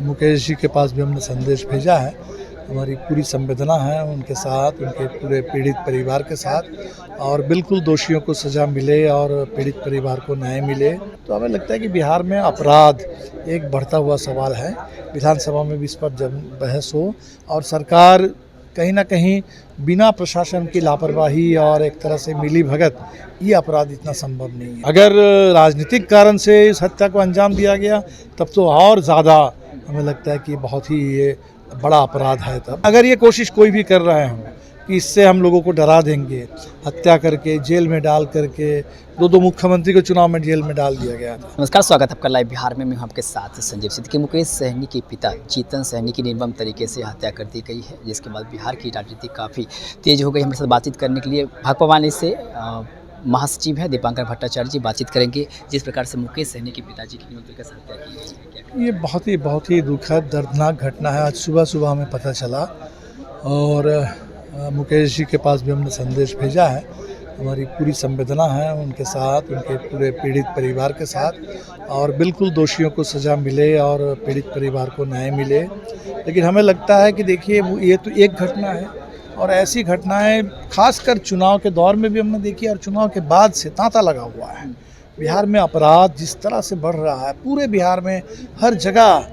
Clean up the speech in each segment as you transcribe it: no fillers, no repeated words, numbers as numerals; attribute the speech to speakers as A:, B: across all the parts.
A: मुकेश जी के पास भी हमने संदेश भेजा है। हमारी पूरी संवेदना है उनके साथ, उनके पूरे पीड़ित परिवार के साथ, और बिल्कुल दोषियों को सज़ा मिले और पीड़ित परिवार को न्याय मिले। तो हमें लगता है कि बिहार में अपराध एक बढ़ता हुआ सवाल है। विधानसभा में भी इस पर जब बहस हो, और सरकार कहीं ना कहीं बिना प्रशासन की लापरवाही और एक तरह से मिली भगत, ये अपराध इतना संभव नहीं है। अगर राजनीतिक कारण से इस हत्या को अंजाम दिया गया तब तो और ज़्यादा हमें लगता है कि बहुत ही ये बड़ा अपराध है। तब अगर ये कोशिश कोई भी कर रहे हैं कि इससे हम लोगों को डरा देंगे, हत्या करके जेल में डाल करके दो मुख्यमंत्री को चुनाव में जेल में डाल दिया गया था।
B: नमस्कार, स्वागत है आपका लाइव बिहार में। मैं हूं आपके साथ संजीव सिद्दीकी। मुकेश सहनी के पिता चेतन सहनी की निर्मम तरीके से हत्या कर दी गई है, जिसके बाद बिहार की राजनीति काफ़ी तेज हो गई। हमारे साथ बातचीत करने के लिए भाकपा माले से महासचिव है दीपांकर भट्टाचार्य जी बातचीत करेंगे। जिस प्रकार से मुकेश सहनी के पिताजी की निर्मम तरीके से हत्या की गई है,
A: ये बहुत ही दुखद दर्दनाक घटना है। आज सुबह हमें पता चला, और मुकेश जी के पास भी हमने संदेश भेजा है। हमारी पूरी संवेदना है उनके साथ, उनके पूरे पीड़ित परिवार के साथ, और बिल्कुल दोषियों को सज़ा मिले और पीड़ित परिवार को न्याय मिले। लेकिन हमें लगता है कि देखिए, ये तो एक घटना है, और ऐसी घटनाएं खासकर चुनाव के दौर में भी हमने देखी, और चुनाव के बाद से तांता लगा हुआ है। बिहार में अपराध जिस तरह से बढ़ रहा है, पूरे बिहार में हर जगह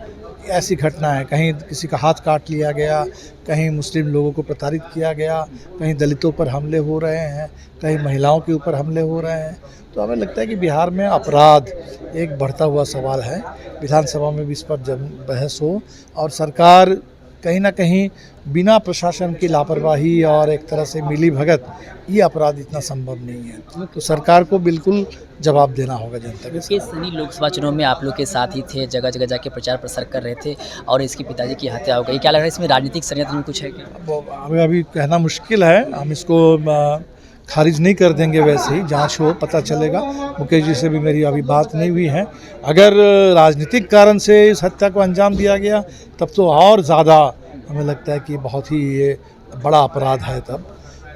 A: ऐसी घटना है। कहीं किसी का हाथ काट लिया गया, कहीं मुस्लिम लोगों को प्रताड़ित किया गया, कहीं दलितों पर हमले हो रहे हैं, कहीं महिलाओं के ऊपर हमले हो रहे हैं। तो हमें लगता है कि बिहार में अपराध एक बढ़ता हुआ सवाल है। विधानसभा में भी इस पर जब बहस हो, और सरकार कहीं ना कहीं बिना प्रशासन की लापरवाही और एक तरह से मिली भगत, ये अपराध इतना संभव नहीं है। तो सरकार को बिल्कुल जवाब देना होगा जनता के।
B: मुकेश सहनी लोकसभा चुनाव में आप लोग के साथ ही थे, जगह जगह जाके प्रचार प्रसार कर रहे थे, और इसके पिताजी की हत्या हो गई। क्या लग रहा है इसमें राजनीतिक षड्यंत्र में कुछ है क्या?
A: अभी कहना मुश्किल है। हम इसको खारिज नहीं कर देंगे, वैसे ही जांच हो पता चलेगा। मुकेश जी से भी मेरी अभी बात नहीं हुई है। अगर राजनीतिक कारण से इस हत्या को अंजाम दिया गया तब तो और ज़्यादा हमें लगता है कि बहुत ही ये बड़ा अपराध है। तब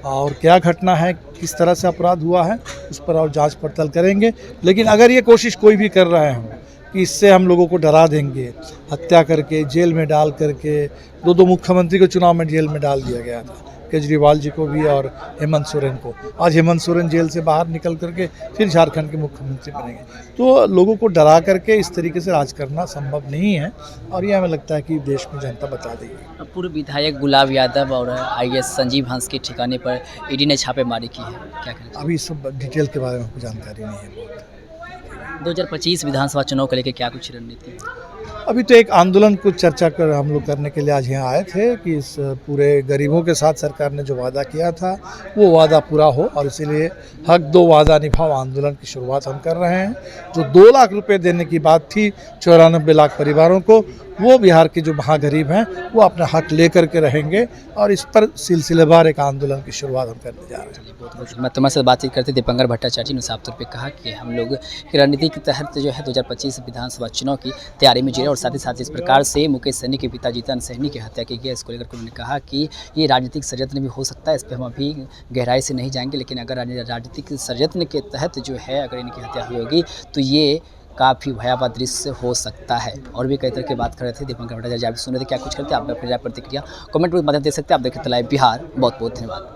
A: और क्या घटना है, किस तरह से अपराध हुआ है, उस पर और जांच पड़ताल करेंगे। लेकिन अगर ये कोशिश कोई भी कर रहे हैं कि इससे हम लोगों को डरा देंगे, हत्या करके जेल में डाल करके दो मुख्यमंत्री को चुनाव में जेल में डाल दिया गया था, केजरीवाल जी को भी और हेमंत सोरेन को। आज हेमंत सोरेन जेल से बाहर निकल करके फिर झारखंड के मुख्यमंत्री बनेंगे। तो लोगों को डरा करके इस तरीके से राज करना संभव नहीं है, और ये हमें लगता है कि देश में जनता बता देगी।
B: पूर्व विधायक गुलाब यादव और IAS संजीव हंस के ठिकाने पर ईडी ने छापेमारी की है, क्या करें?
A: अभी सब डिटेल के बारे में कोई जानकारी नहीं है।
B: 2025 विधानसभा चुनाव को लेकर क्या कुछ रणनीति है?
A: अभी तो एक आंदोलन को चर्चा कर हम लोग करने के लिए आज यहाँ आए थे कि इस पूरे गरीबों के साथ सरकार ने जो वादा किया था वो वादा पूरा हो, और इसीलिए हक दो वादा निभाओ आंदोलन की शुरुआत हम कर रहे हैं। जो 2 लाख रुपए देने की बात थी 94 लाख परिवारों को, वो बिहार के जो महागरीब हैं वो अपना हक लेकर के रहेंगे, और इस पर सिलसिलेवार एक आंदोलन की शुरुआत हम करने जा रहे हैं।
B: मैं तुम्हारे साथ बातचीत करते दीपांकर भट्टाचार्य ने साफ तौर पे कहा कि हम लोग रणनीति के तहत जो है 2025 विधानसभा चुनाव की तैयारी में जुड़े, और साथ ही साथ इस प्रकार से मुकेश सहनी के पिता चेतन सहनी की हत्या की गई, इसको लेकर उन्होंने कहा कि ये राजनीतिक षड्यंत्र भी हो सकता है। इस पर हम अभी गहराई से नहीं जाएंगे, लेकिन अगर राजनीतिक षड्यंत्र के तहत जो है अगर इनकी हत्या हुई होगी तो ये काफ़ी भयावह दृश्य हो सकता है। और भी कई तरह की बात कर रहे थे दीपांकर भट्टाचार्य। आप सुन रहे थे, क्या कुछ करते हैं आप अपनी प्रतिक्रिया कमेंट में मदद दे सकते हैं। आप देखें लाइव बिहार। बहुत बहुत धन्यवाद।